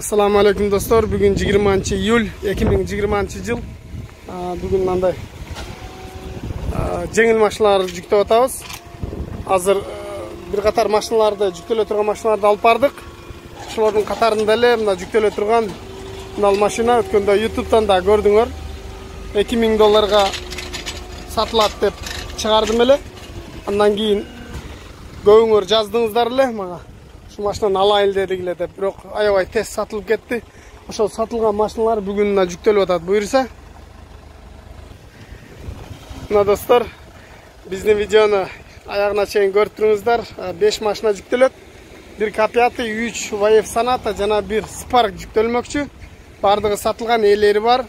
Assalamu alaikum dostlar. Bugün 20 iyul 2020 yıl. Bugün mандай жеңил машиналар жүктөп атабыз. Азыр бир катар машиналарды жүктөлө турган машиналарды алып бардык. Ошолордун катарында эле мына жүктөлө турган мына машина өткөндө YouTube'дан да көрдүңөр. $2000 сатылат деп чыгардым эле. Андан кийин көбүңөр жаздыңыздар эле мага. Şu машинаны алайын дедик эле деп, бирок аябай тез сатылып кетти. Ошол сатылган машиналар бүгүн мына жүктөлүп атат буюрса. Мына достор, биздин видеону аягына чейин көрүп туруңуздар. 5 машина жүктөлөт. 1 K5, 3 VF Sonata жана 1 Spark жүктөлмөкчү. Бардыгы сатылган, ээлери бар.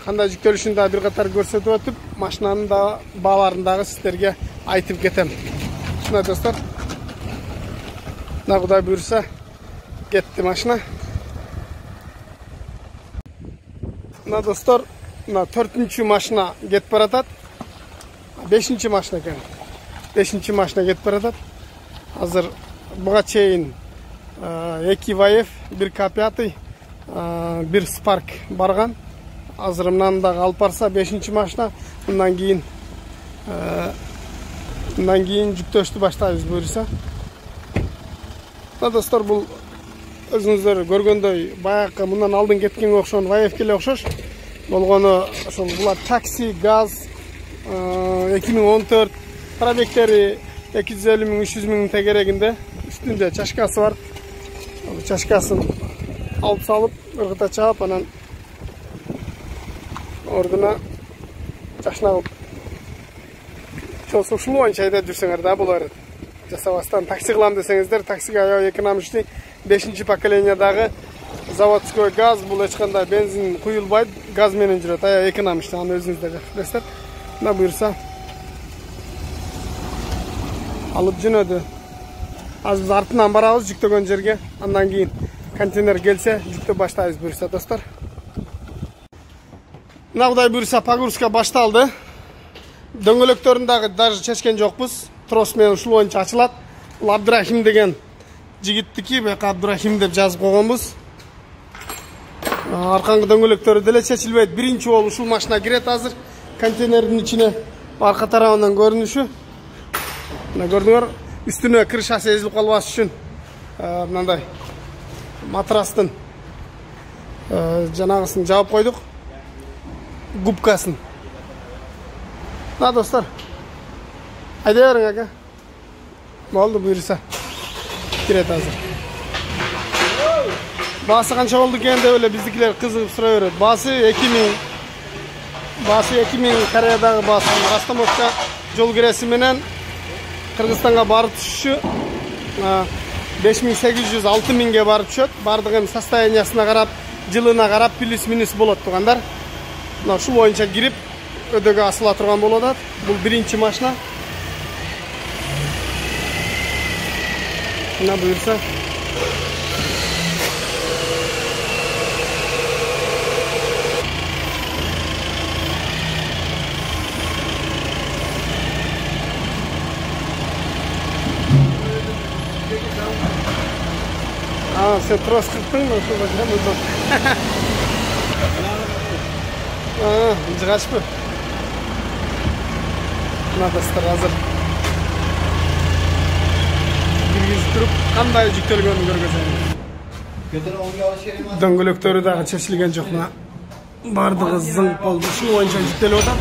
Кандай жүктөлүшүн да бир катар көрсөтүп өтүп, машинанын да бааларын дагы сиздерге айтып кетем. Мына достор, Құдай бұйырса кетті машина. Мына достар, мына 4-ші машина кетіп баратат. 5-ші машина екен. 5-ші машина кетіп баратат. Азыр буга чейин 2 VF, 1 K5, 1 Spark барган. Азыр мынаны дагы алып барса 5-ші машина. Мындан кийин жүктөштү баштайбыз буюрса. Достор, бұл өзіңіздер көргөндөй баягы мындан алдын кеткенге окшогон VF-ке эле окшош. Болгону ошол булар такси, газ 2014 пробегтери 250 000 300 000 тегерегинде. Үстүндө чашкасы бар. Чашкасын алып салып, ыргыта чаап, анан ордуна жашнап ошол ушул боюнча айдап жүрсөңөр да болор. Жасабастан такси кылам десеңиздер, таксиге аябай экономичный 5-ші поколениядағы заводской газ, бұл эч кандай бензин куюлбайт, газ менен жүрөт, аябай экономичный, аны өзүңүздөр жакшы билесиздер. Мына буюрса алып жөнөдү. Азыр биз артынан барабыз жүктөгөн жерге, андан кийин контейнер келсе жүктөп баштайбыз буюрса достор. Мына Кудай буюрса погрузка башталды. Дөңгөлөктөрүн дагы даже чечкен жокпуз. Трос менен ушул боюнча ачылат. Бул Абдурахим деген жигиттики, бияка Абдурахим деп жазып койгонбуз. Аркаңкы дөңгөлөктөрү деле чечилбейт. Биринчи болуп ушул машина кирет азыр контейнердин ичине. Арка тарабынан көрүнүшү. Мына көрдүңөр, үстүнө крышасы эзилип калбаш үчүн мындай матрастын жанагысын жаап койдук. Губкасын. Мына достор, айда берің ака. Болды бұйырса. Кирет азыр. Басы қанша болды екен деп эле биздикилер кызыгып сурай берет. Басы 2000. Басы 2000 Кореядағы басы. Растамовка жол киреси менен Кыргызстанга барып түшүшү 5800-6000ге барып түшөт. Бардыгын состояниясына карап, жылына карап плюс-минус болот тугандар. Мына ушул боюнча кирип өдөгө асыла турган болот. Бул биринчи машина. Мына буюрса сен трос кырктың ба? Жыгачпы? Мына достор азыр туруп кандай жүктөлгөнүн көргөзөм. Дөңгөлөктөрү дагы чечилген жок, мына бардыгы зыңк болду. Ушул боюнча жүктөлүп атат.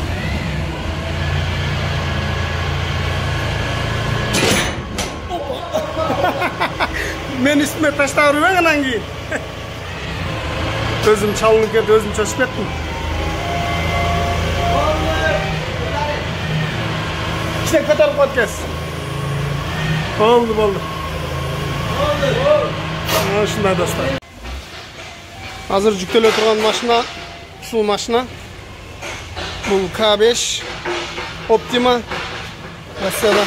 Мен үстүмө таштап бербең анан кийин. Өзүм чалынып кетип, өзүм чочуп кеттим. Кичине көтөрүп коет кез. Болду. Ушундай достор. Азыр жүктөлө турган машина ушул машина. Бул K5 Optima. Россияда.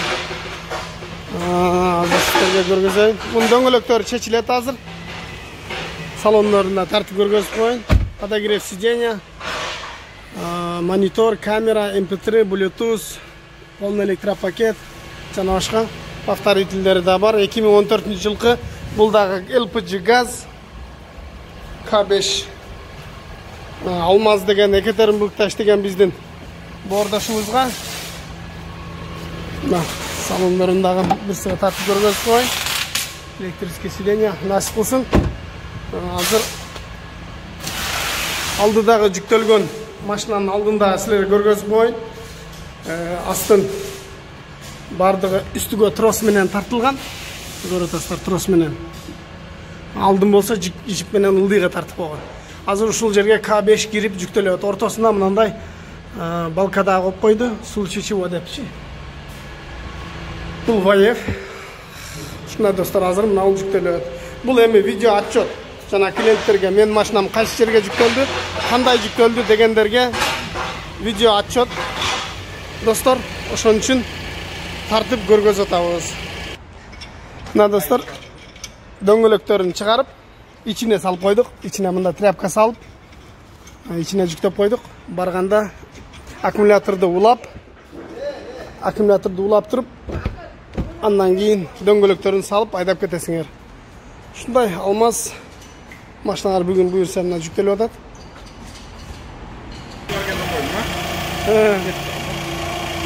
Азыр сиздерге көргөзөйүн. Бунун дөңгөлөктөрү чечилет азыр. Салондорунда тартып көргөзүп коеюн. Подогрев сиденья, монитор, камера, MP3, Bluetooth, полный электропакет, жана башка. Повторительдери да бар. 2014 жылкы бул дагы LPG газ. K5 Алмаз деген Екатеринбургташ деген биздин боордошубузга салондорундағы бір сыға тартып көргөз қойын. Электрический сиденье насип кылсын. Азыр алдыдағы жүктөлгөн машинаның алдында силерге көргөз қойын. Астын бардығы үстіге трос менен тартылған. Көрөтөсүздөр, трос менен. Алдын болса жип менен ылдыйга тартып койгон. Азыр ушул жерге К5 кирип жүктөлөт. Ортосунда мындай балкада коюп койду. Случайчиво депчи. Бул ваев. Ушундай достор, азыр мына жүктөлөт. Бул эми видео отчет. Жана клиенттерге мен машинам кайсы жерге жүктөлдү, кандай жүктөлдү дегендерге видео отчет. Достор, ошон үчүн тартып көргөзүп атабыз. Мына достор, дөңгөлөктөрүн чыгарып, ичине салып койдук. Ичине мында тряпка салып, ичине жүктөп койдук. Барганда аккумуляторду улап туруп, андан кийин дөңгөлөктөрүн салып айдап кетесиңер. Ушундай Алмаз машиналар бүгүн буюрса мына жүктөлүп атат.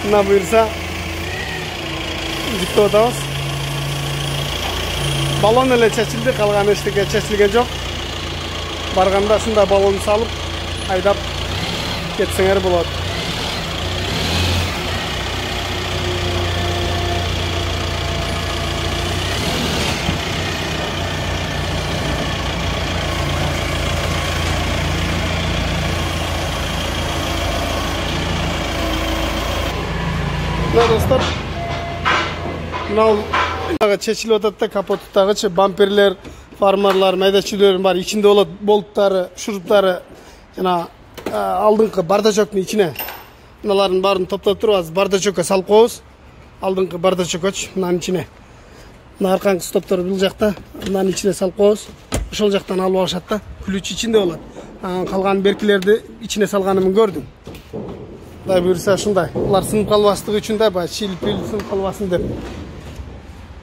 Мына буюрса жүктөп атабыз. Балон эле чечилди, калган эчтеке чечилген жок. Барганда ушундай балон салып айдап кетсеңер болот. Dostlar, mынау чечилип атат да, капоттагычы бамперлер, фармарлар, майдачылар бар, ичинде болот болттары, шуруптары, жана алдыңкы бардачоктун ичине. Мыналардын баарын топтоп туруп, азыр бардачокко салып коебуз. Алдыңкы бардачоккочу мынанын ичине. Мына арканкы стоптор бул жакта, мынанын ичине салып коебуз. Ошол жактан алып алышат да, ключ ичинде болот. Калган беркилерди ичине салганымын көрдүм. Да буюрса ушундай. Булар сынып калбастыгы үчүн да баягы чилпил сынып калбасын деп.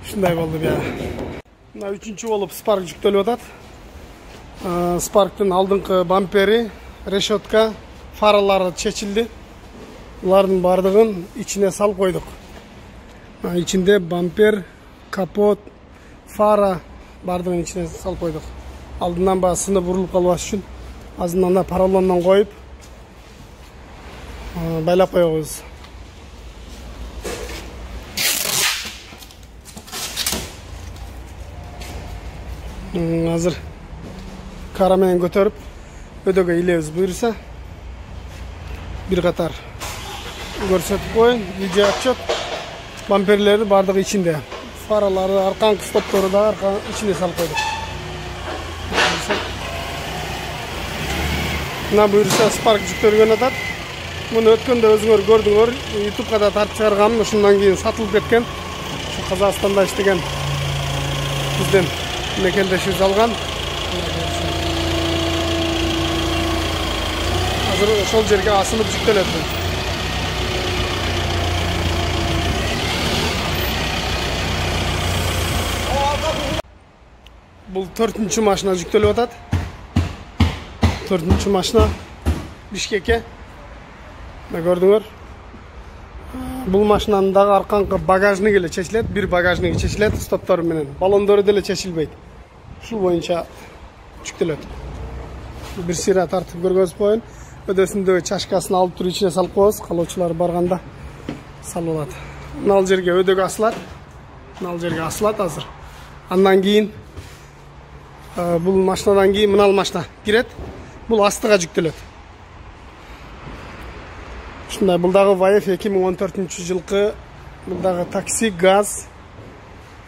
Ушундай болду бия. Мына үчүнчү болуп Spark жүктөлүп атат. Spark'тын алдыңкы бампери, решетка, фаралары чечилди. Булардын бардыгын ичине салып койдук. Ичинде бампер, капот, фара бардыгын ичине салып койдук. Алдынан баягы сынып бурулуп калбаш үчүн азынан поролондон коюп байлап коебуз. Азыр кара менен көтөрүп өдөгө илебиз буюрса. Бир катар көрсөтүп коюн, видео отчет. Бамперлери бардыгы ичинде. Фаралары, арканкы стоптору да ичине салып койдук. Мына буюрса Spark жүктөлгөн атат. Муну өткөндө өзүңөр көрдүңөр, YouTube'га да тартып чыгарганмын, ошондон кийин сатылып кеткен. Ушу Казакстанда иштеген бизден мекендешибиз алган. Азыр ошол жерге асынып жүктөлөт. Бул 4-чү машина жүктөлүп атат. 4-чү машина Бишкекке. Көрдүңөр. Бул машинанын дагы арканкы багажниги эле чечилет, бир багажниги чечилет стоптору менен. Балондору деле чечилбейт. Ушул боюнча жүктөлөт. Бир сыйра тартып көргөзүп коюн. Өдөсүндөгү чашкасын алып туруп ичине салып коебуз. Калоочулар барганда салып алат. Мына жерге өдөгө асылат. Мына жерге асылат азыр. Андан кийин бул машинадан кийин мына машина кирет. Бул астыга жүктөлөт. Ушундай, бул дагы Ваев 2014-жылкы, бул дагы такси, газ,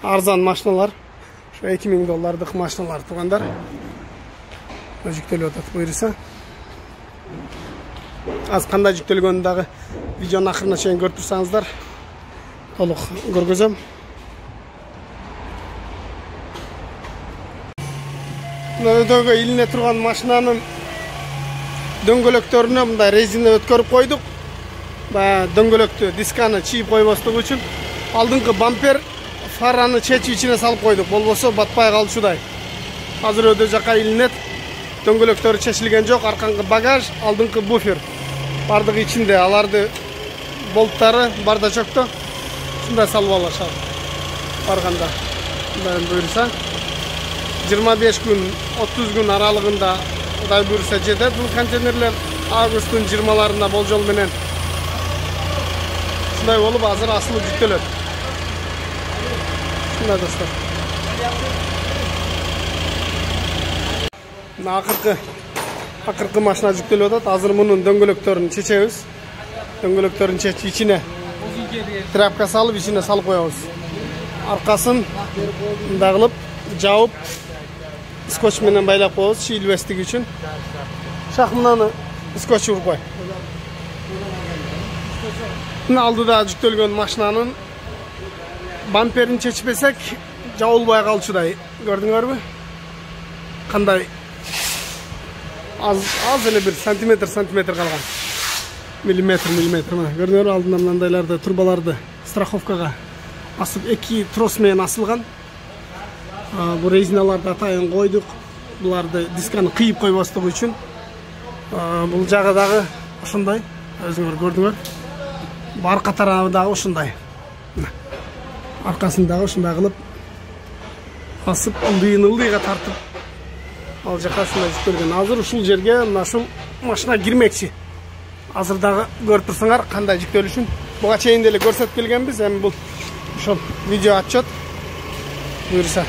арзан машиналар. Ошо $2000 машиналар тургандар. Жүктөлүп атат буюрса. Аз кандай жүктөлгөнүн дагы видеонун акырына чейин көрүп турсаңыздар, толук көргөзөм. Өдөгө илине турган машинанын дөңгөлөктөрүнө мындай резина өткөрүп койдук. Дөңгөлөктү, дисканы чийип койбостугу үчүн алдыңкы бампер фараны чечип ичине салып койдук. Болбосо батпай калчудай. Азыр өдө жака илинет. дөңгөлөктөрү чечилген жок, аркаңкы багаж, алдыңкы буфер бардыгы ичинде. Аларды болттары бардачокто ушундай салып алышат барганда. Кудай буйруса 25 күн 30 күн аралыгында Кудай буйруса жетет бул контейнерлер. Августтун 20-ларында болжол менен ушундай болуп азыр асылы жүктөлөт. Ушундай достор. Акыркы машина жүктөлүп атат. Азыр мунун дөңгөлөктөрүн чечебиз. Дөңгөлөктөрүн чечип ичине тряпка салып, ичине салып коебуз. Аркасын мындай кылып жабып, скотч менен байлап коебуз, шийилбестиги үчүн. Шахмнаны скотч урпай. Мына алдыда жүктөлгөн машинанын бамперин чечпесек, жабылбай калчудай. Көрдүңөрбү? Кандай аз эле бир сантиметр калган. Миллиметр мына. Көрдүңөрбү? Алдында мындайларды, турбаларды страховкага асып, 2 трос менен асылган. Бу резиналарды атайын койдук. Буларды дисканы кыйып койбостугу үчүн. Бул жагы дагы ушундай. Өзүңөр көрдүңөр. Арка тарабы дагы ушундай. Аркасын дагы ушундай кылып асып, ылдыйга тартып ал жака ушундай жүктөлгөн. Азыр ушул жерге мына ушул машина кирмекчи. Азыр дагы көрүп турсаңар кандай жүктөлүшүн. Буга чейин деле көрсөтүп келгенбиз. Эми бул ошол видео отчет буйруса.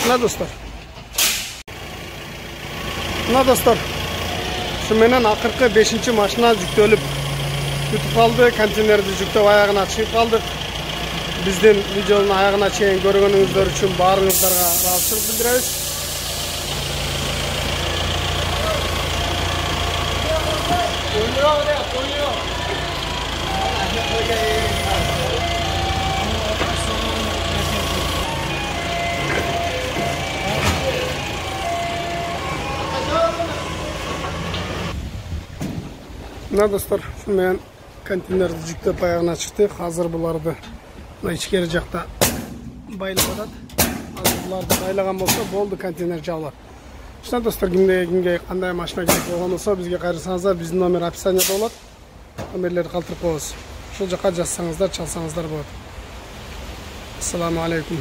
Мына достор. Şu менен акыркы 5-чи машина жүктөлүп бүтүп калды. Контейнерди жүктөп аягына чыгып калдык. Биздин видеонун аягына чейин көргөнүңүздөр үчүн баарыңыздарга ыраазычылык билдиребиз. Мына достор, şu менен контейнерди жүктөп аягына чыктык. Азыр буларды мына ичкери жакта байлап атат. Азыр буларды байлаган болсо болду, контейнер жабылат. Ушундай достор, кимге кандай машина керек болгон болсо бизге кайрылсаңыздар, биздин номер описанияда болот. Номерлерди калтырып коебуз. Ушул жака жазсаңыздар, чалсаңыздар болот. Ассаламу алейкум.